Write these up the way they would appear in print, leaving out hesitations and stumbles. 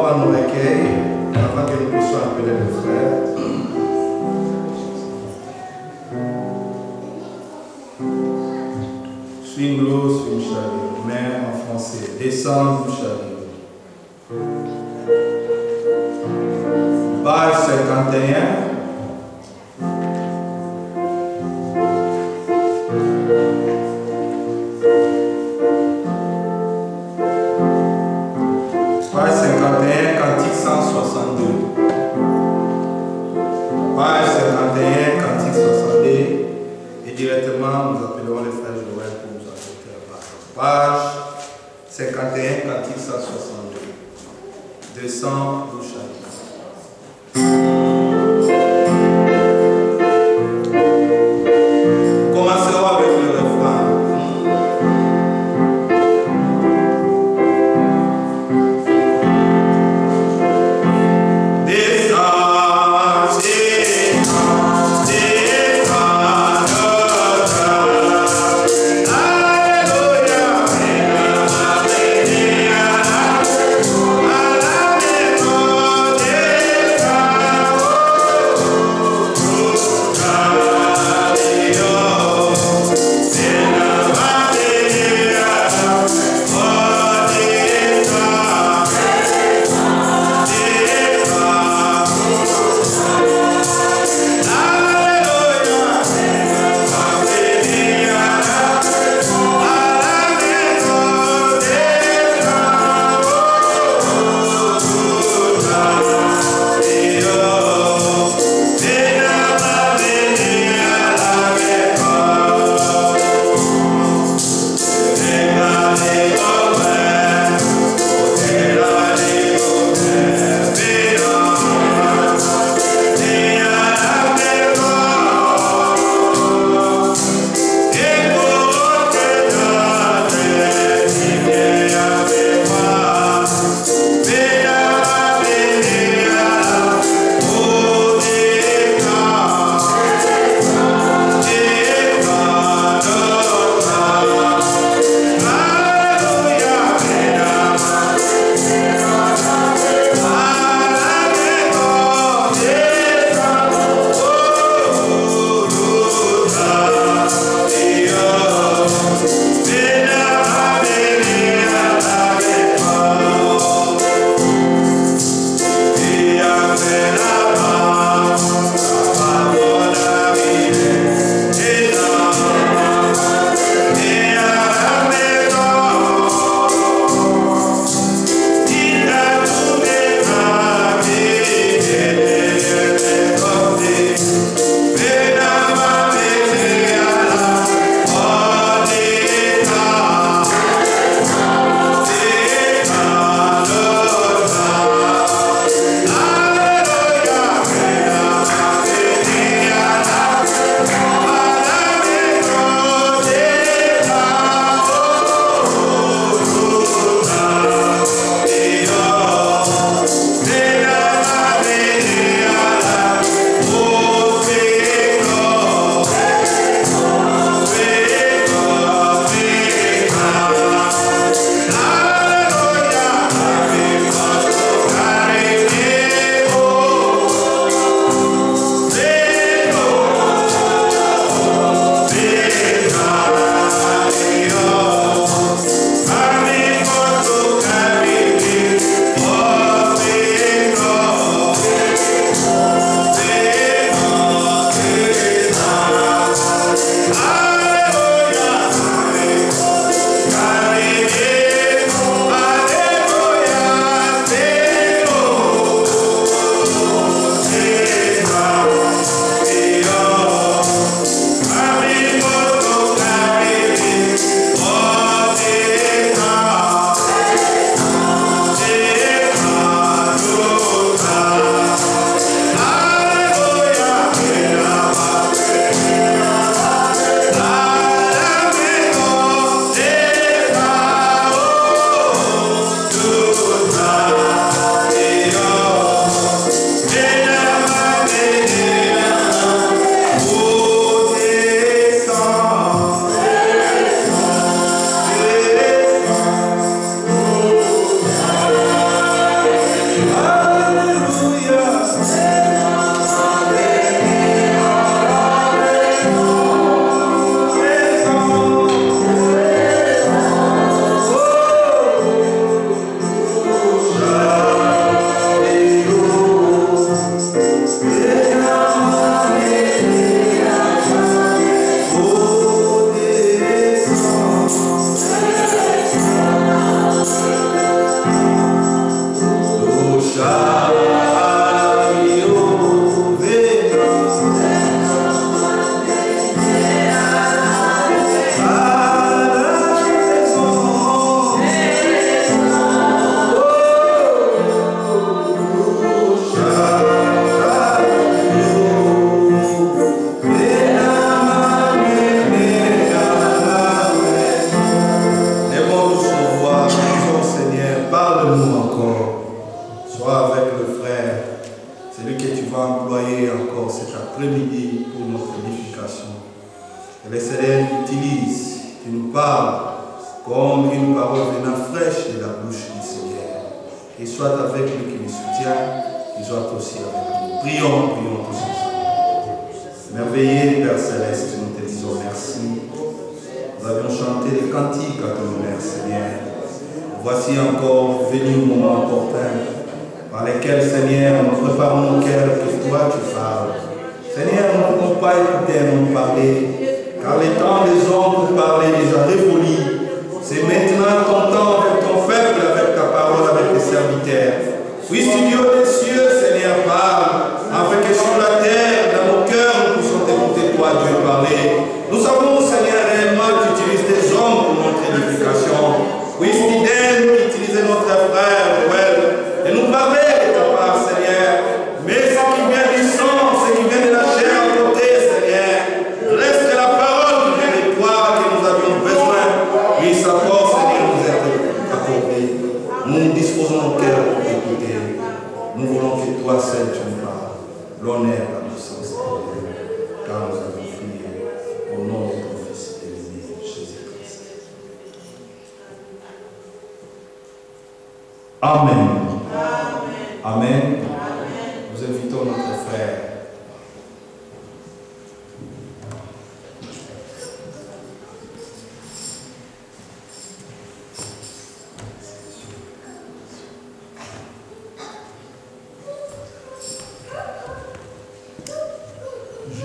voir nos recueils avant que nous puissions appeler le frère. Swing low, swing shallow. Mais en français. Descendre, shallow. Page 51. Page 51, cantique 162. Page 51, cantique 62. Et directement, nous appellerons les frères Joël pour nous apporter la parole. Page 51, cantique 162. 200, bouche à bouche. Commencerons avec le refrain. Alléluia.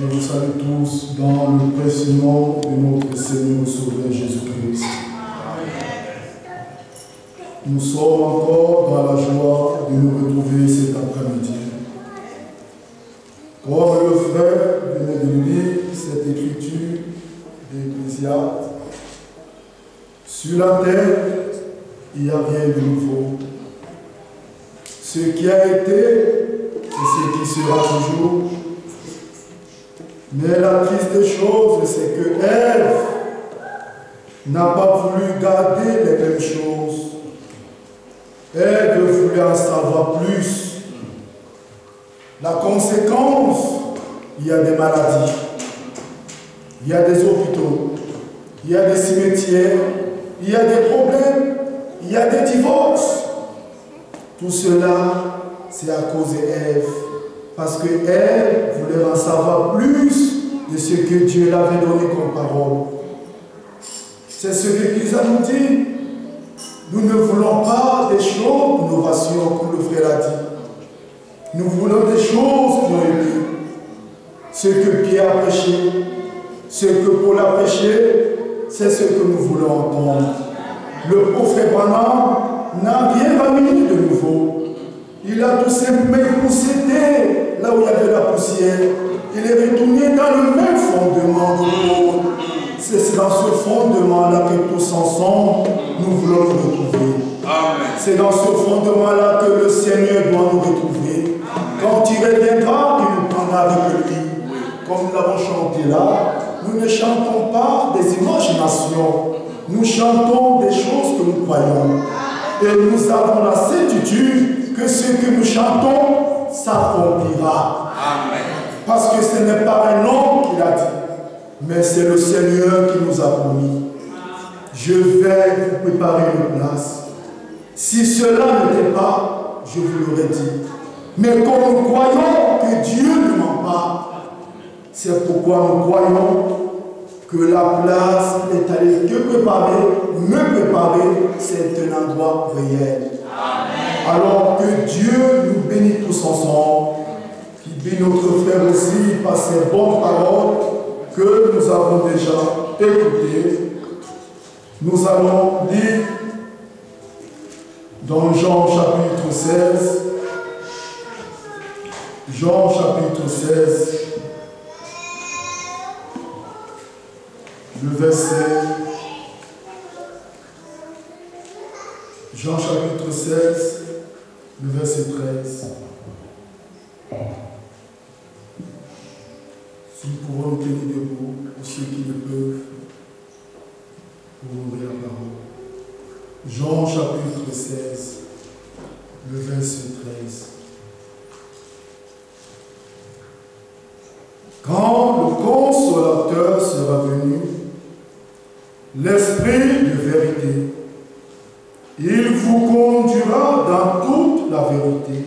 Je vous salue tous dans le précieux nom de notre Seigneur Sauveur Jésus-Christ. Nous sommes encore dans la joie de nous retrouver cet après-midi. Comme le frère venait de lire cette écriture d'Ecclésiaste, sur la terre, il n'y a rien de nouveau. Ce qui a été, c'est ce qui sera toujours. Mais la triste chose, c'est que Ève n'a pas voulu garder les mêmes choses. Ève voulait en savoir plus. La conséquence, il y a des maladies, il y a des hôpitaux, il y a des cimetières, il y a des problèmes, il y a des divorces. Tout cela, c'est à cause d'Ève. Parce qu'elle voulait en savoir plus de ce que Dieu l'avait donné comme parole. C'est ce que l'Église nous dit. Nous ne voulons pas des choses d'innovation, comme le frère a dit. Nous voulons des choses qui ont été. Ce que Pierre a prêché, ce que Paul a prêché, c'est ce que nous voulons entendre. Le prophète Branham n'a rien ramené de nouveau. Il a tout simplement poussé là où il y avait la poussière. Il est retourné dans le même fondement de monde. C'est dans ce fondement-là que tous ensemble, nous voulons nous retrouver. C'est dans ce fondement-là que le Seigneur doit nous retrouver. Quand il reviendra, il nous prendra avec lui. Comme nous l'avons chanté là, nous ne chantons pas des imaginations. Nous chantons des choses que nous croyons. Et nous avons la certitude que ce que nous chantons s'accomplira. Parce que ce n'est pas un homme qui l'a dit, mais c'est le Seigneur qui nous a promis. Je vais vous préparer une place. Si cela n'était pas, je vous l'aurais dit. Mais comme nous croyons que Dieu ne ment pas, c'est pourquoi nous croyons que la place est allée que préparer, me préparer, c'est un endroit réel. Alors que Dieu nous bénisse tous ensemble, qu'il bénisse notre frère aussi par ces bonnes paroles que nous avons déjà écoutées. Nous allons lire dans Jean chapitre 16, Jean chapitre 16, le verset. Jean chapitre 16, le verset 13. Si nous pouvons nous tenir debout, pour ceux qui le peuvent, pour ouvrir la parole. Jean chapitre 16, le verset 13. Quand le Consolateur sera venu, l'Esprit de vérité, il vous conduira dans toute la vérité,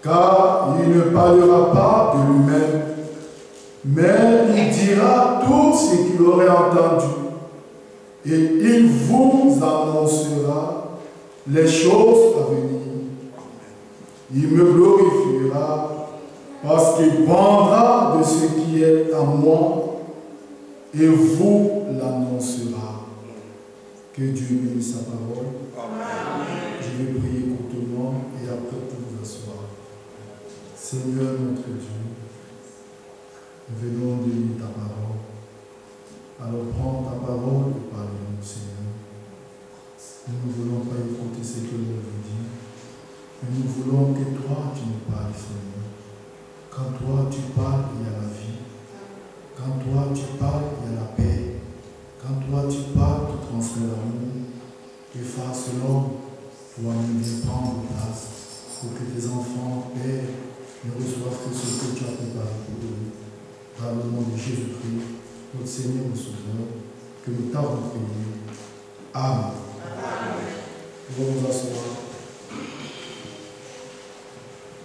car il ne parlera pas de lui-même, mais il dira tout ce qu'il aurait entendu, et il vous annoncera les choses à venir. Il me glorifiera, parce qu'il prendra de ce qui est à moi, et vous l'annoncera. Que Dieu bénisse sa parole. Amen. Je vais prier courtement et après pour vous asseoir. Seigneur notre Dieu, nous venons de lire ta parole. Alors prends ta parole et parle-nous, Seigneur. Nous ne voulons pas écouter ce que l'on veut dire, mais nous voulons que toi tu nous parles, Seigneur. Quand toi tu parles, il y a la vie. Quand toi tu parles, il y a la paix. Quand toi tu parles, tu transmets l'amour. Et face l'homme, toi-même viens prendre place pour que tes enfants, Père, ne reçoivent que ce que tu as préparé pour eux. Dans le nom de Jésus-Christ, notre Seigneur et Sauveur, que nous t'avons prié. Amen. Nous allons nous asseoir.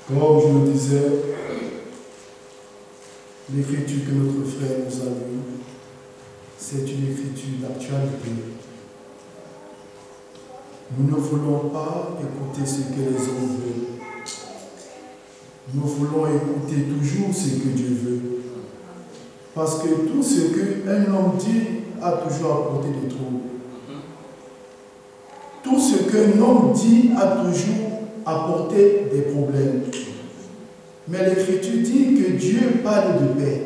Comme je le disais, l'écriture que notre frère nous a lue, c'est une écriture d'actualité. Nous ne voulons pas écouter ce que les hommes veulent. Nous voulons écouter toujours ce que Dieu veut. Parce que tout ce qu'un homme dit a toujours apporté des troubles. Tout ce qu'un homme dit a toujours apporté des problèmes. Mais l'Écriture dit que Dieu parle de paix.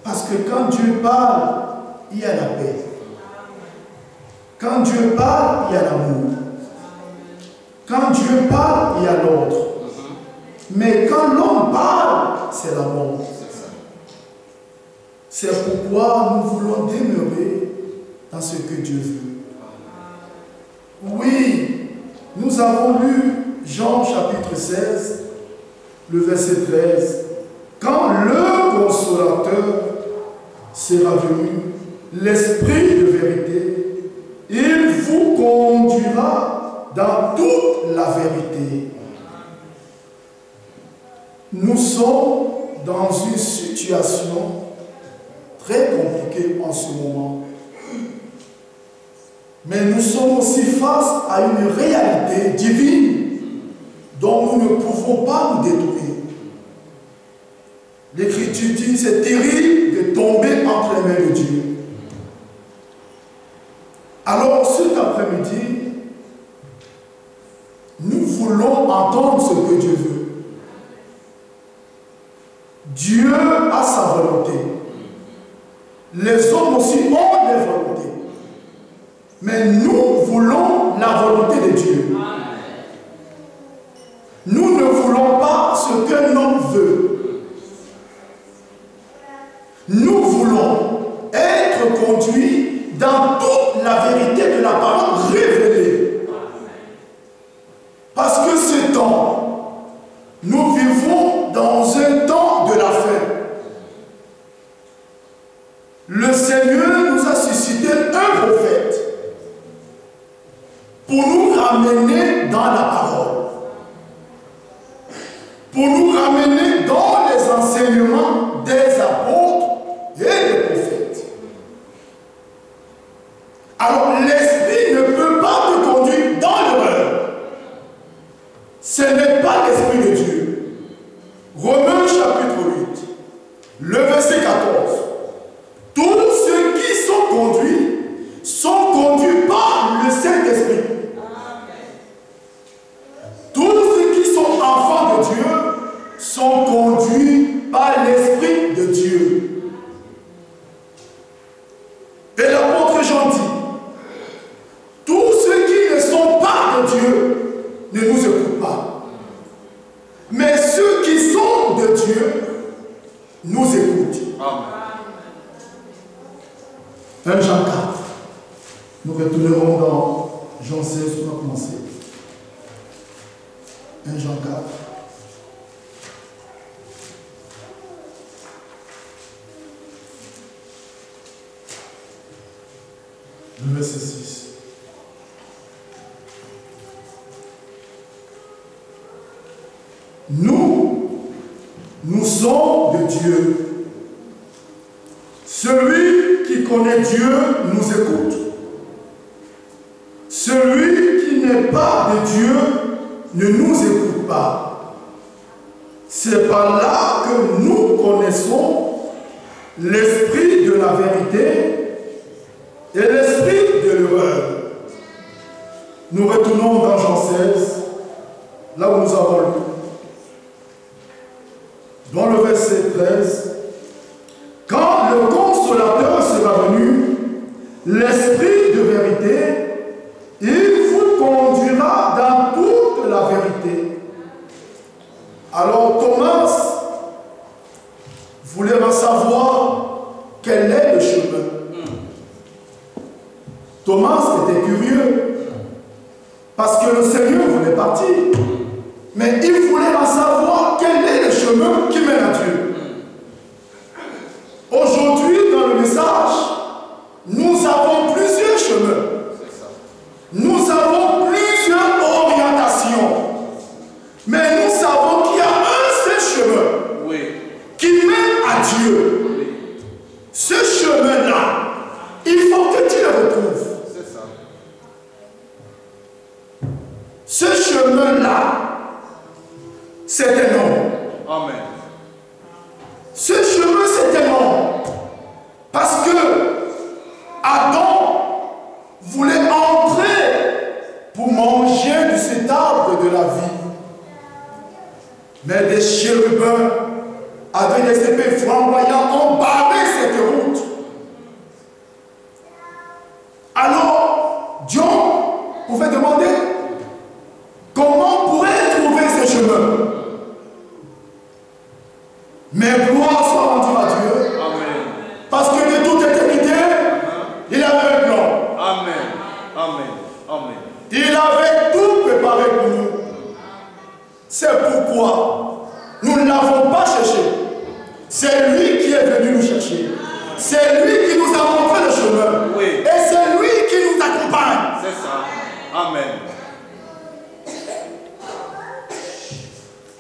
Parce que quand Dieu parle, il y a la paix. Quand Dieu parle, il y a l'amour. Quand Dieu parle, il y a l'ordre. Mais quand l'homme parle, c'est la mort. C'est pourquoi nous voulons demeurer dans ce que Dieu veut. Oui, nous avons lu Jean chapitre 16, le verset 13. Quand le Consolateur sera venu, l'Esprit de vérité, il vous conduira dans toute la vérité. Nous sommes dans une situation très compliquée en ce moment. Mais nous sommes aussi face à une réalité divine dont nous ne pouvons pas nous détourner. L'Écriture dit que c'est terrible de tomber entre les mains de Dieu. Alors cet après-midi, nous voulons entendre ce que Dieu veut. Dieu a sa volonté. Les hommes aussi ont des volontés. Mais nous voulons la volonté de Dieu. Nous ne voulons pas ce qu'un homme veut. Nous voulons être conduits dans toute la vérité de la parole révélée. Parce que ce temps, nous vivons dans un temps de la fin. Le Seigneur nous a suscité un prophète pour nous ramener dans la parole, pour nous ramener dans les enseignements des apôtres et des prophètes. Alors l'esprit ne peut pas te conduire dans l'erreur. Ce n'est pas l'esprit de Dieu. Romains chapitre 8, le verset 14. Tous ceux qui sont conduits par le Saint-Esprit. Tous ceux qui sont enfants de Dieu ne nous écoutent pas. Mais ceux qui sont de Dieu nous écoutent. Amen. 1 Jean 4. Nous retournerons dans Jean 16, on va commencer. 1 Jean 4. Le verset 6. Nous sommes de Dieu. Celui qui connaît Dieu nous écoute. Celui qui n'est pas de Dieu ne nous écoute pas. C'est par là que nous connaissons l'esprit de la vérité et l'esprit de l'erreur. Nous retournons dans Jean 16, là où nous avons lu. Dans le verset 13, quand le consolateur sera venu, l'esprit de vérité, il vous conduira dans toute la vérité. Alors Thomas voulait en savoir quel est le chemin. Thomas était curieux parce que le Seigneur voulait partir. Mais il voulait en savoir quel est le chemin qui mène à Dieu. Aujourd'hui, dans le message, nous avons plusieurs chemins. Nous avons plusieurs orientations. Mais nous savons qu'il y a un seul chemin qui mène à Dieu. Ce chemin-là, il faut que tu le retrouves. Ce chemin-là, c'est un nom. Amen. Ce chemin, c'est un nom. Parce que Adam voulait entrer pour manger de cet arbre de la vie. Mais des chérubins avec des épées flamboyantes ont barré cette route. Alors, Dieu pouvait demander comment pourrait trouver ce chemin. Mais gloire soit rendue à Dieu. Amen. Parce que de toute éternité, il avait un plan. Amen. Amen. Amen. Il avait tout préparé pour nous. C'est pourquoi nous ne l'avons pas cherché. C'est lui qui est venu nous chercher. C'est lui qui nous a montré le chemin. Oui. Et c'est lui qui nous accompagne. C'est ça. Amen.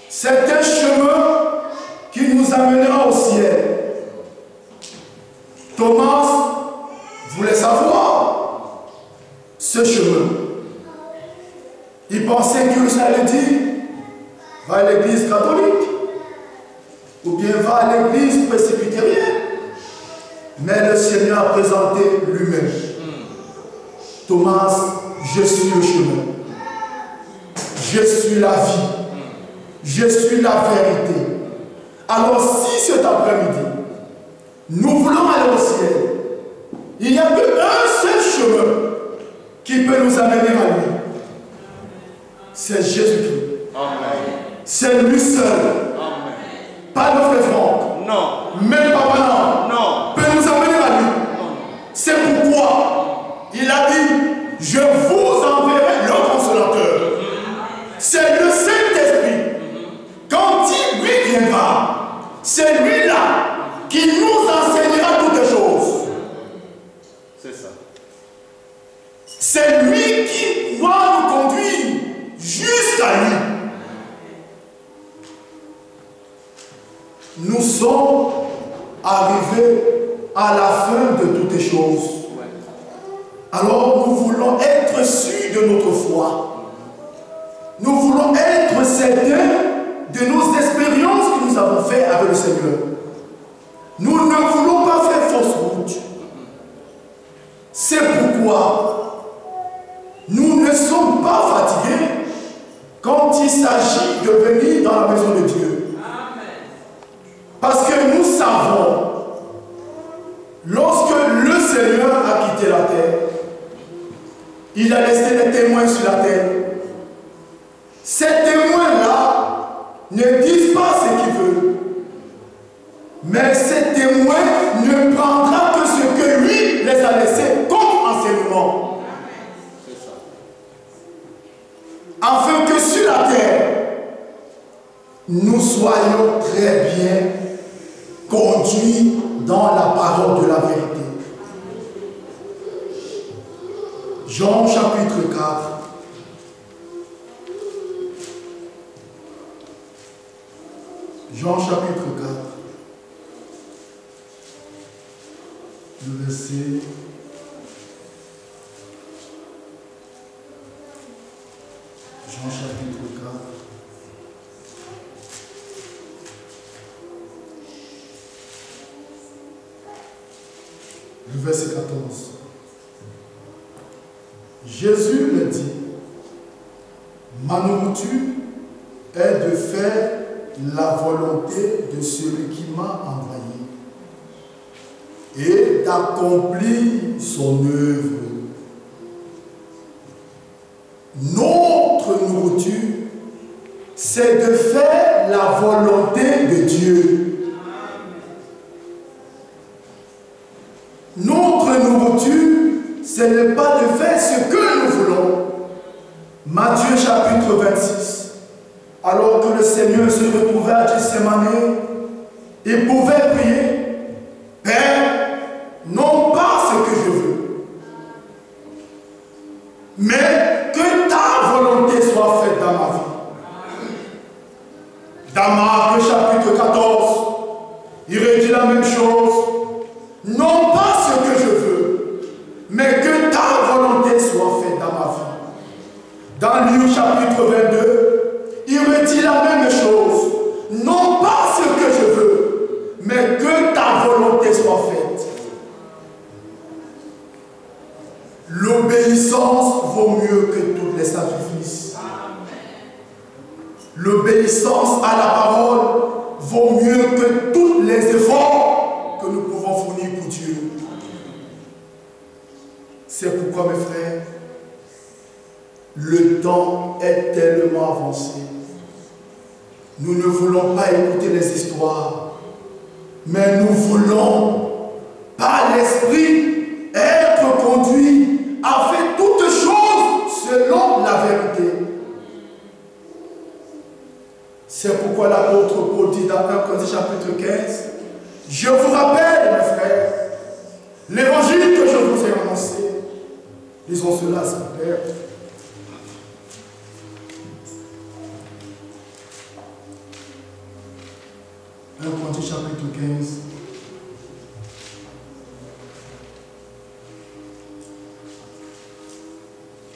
C'est un chemin qui nous amènera au ciel. Thomas voulait savoir ce chemin. Il pensait que ça allait dire va à l'église catholique ou bien va à l'église presbytérienne. Mais le Seigneur a présenté lui-même. Thomas, je suis le chemin. Je suis la vie. Je suis la vérité. Alors si cet après-midi, nous voulons aller au ciel, il n'y a qu'un seul chemin qui peut nous amener à lui. C'est Jésus-Christ. Amen. C'est lui seul. Amen. Pas le frère Franck. Non. Même Papa non. Non. Peut nous amener à lui. Non. C'est pourquoi il a dit, je vous enverrai le consolateur. C'est le Saint-Esprit. Quand il lui viendra, c'est lui-là qui nous enseignera toutes choses. C'est ça. C'est lui qui doit nous conduire jusqu'à lui. Nous sommes arrivés à la fin de toutes les choses. Alors nous voulons être sûrs de notre foi. Nous voulons être certains de nos expériences que nous avons faites avec le Seigneur. Nous ne voulons pas faire fausse route. C'est pourquoi nous ne sommes pas fatigués quand il s'agit de venir dans la maison de Dieu. Parce que nous savons, lorsque le Seigneur a quitté la terre, il a laissé des témoins sur la terre. ces témoins-là ne disent pas ce qu'ils veulent. Mais ces témoins ne prendra que ce que lui les a laissés comme enseignement. Afin que sur la terre, nous soyons très bien conduits dans la parole de la vérité. Jean chapitre 4. Jean chapitre 4. Le verset Jean chapitre 4. Le verset 14. Jésus leur dit, ma nourriture est de faire la volonté de celui qui m'a envoyé et d'accomplir son œuvre. Notre nourriture, c'est de faire la volonté de Dieu. Notre nourriture, ce n'est pas de faire ce que nous voulons. Matthieu chapitre 26. Alors que le Seigneur se retrouvait à Gethsémani, il pouvait prier, Père, non pas ce que je veux, mais que ta volonté soit faite dans ma vie. Dans Marc chapitre 14, il redit la même chose. Non pas ce que je veux, mais que ta volonté soit faite dans ma vie. Dans Luc chapitre 22, il redit la même chose. Non pas ce que je veux, mais que ta volonté soit faite. L'obéissance vaut mieux que tous les sacrifices. L'obéissance à la parole vaut mieux que tous les efforts que nous pouvons fournir pour Dieu. C'est pourquoi, mes frères, le temps est tellement avancé. Nous ne voulons pas écouter les histoires, mais nous voulons, par l'Esprit, être conduits à faire toutes choses selon la vérité. C'est pourquoi l'apôtre Paul dit dans 1 Corinthiens chapitre 15, je vous rappelle, mes frères, l'évangile que je vous ai annoncé. Lisons cela, s'il vous plaît. 1 Corinthiens chapitre 15.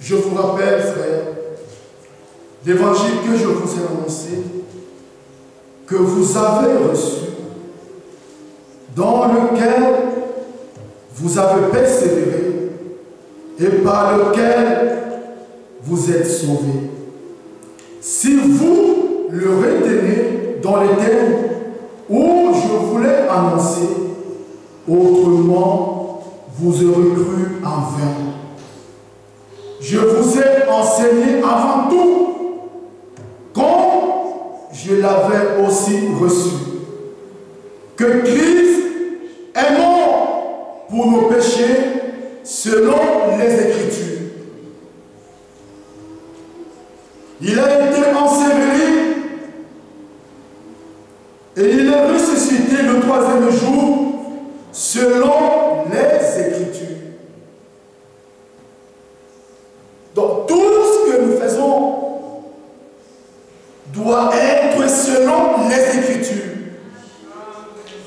Je vous rappelle, frères, l'évangile que je vous ai annoncé, que vous avez reçu, dans lequel vous avez persévéré et par lequel vous êtes sauvés. Si vous le retenez dans les termes où je voulais annoncer, autrement vous aurez cru en vain. Je vous ai enseigné avant tout, comme je l'avais aussi reçu, que Christ est mort pour nos péchés selon les Écritures. Il a été enseveli et il est ressuscité le 3e jour selon les Écritures. Donc tout ce que nous faisons doit être selon les Écritures.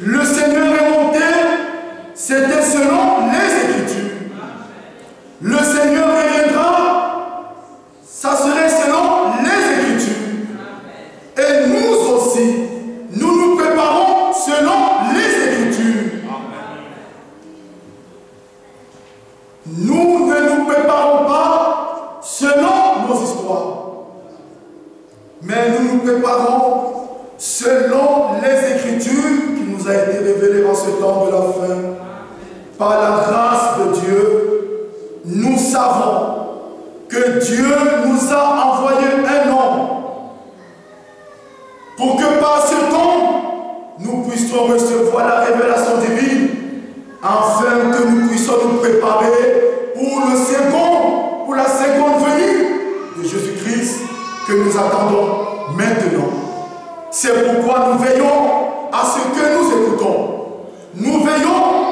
Le Seigneur est monté, c'était selon les Écritures. Le Seigneur reviendra, ça serait selon les Écritures. Et nous aussi, nous nous préparons selon les Écritures. Nous ne nous préparons pas selon nos histoires, mais nous nous préparons selon les Écritures qui nous a été révélées en ce temps de la fin. Par la grâce de Dieu, nous savons que Dieu nous a envoyé un homme que nous attendons maintenant. C'est pourquoi nous veillons à ce que nous écoutons. Nous veillons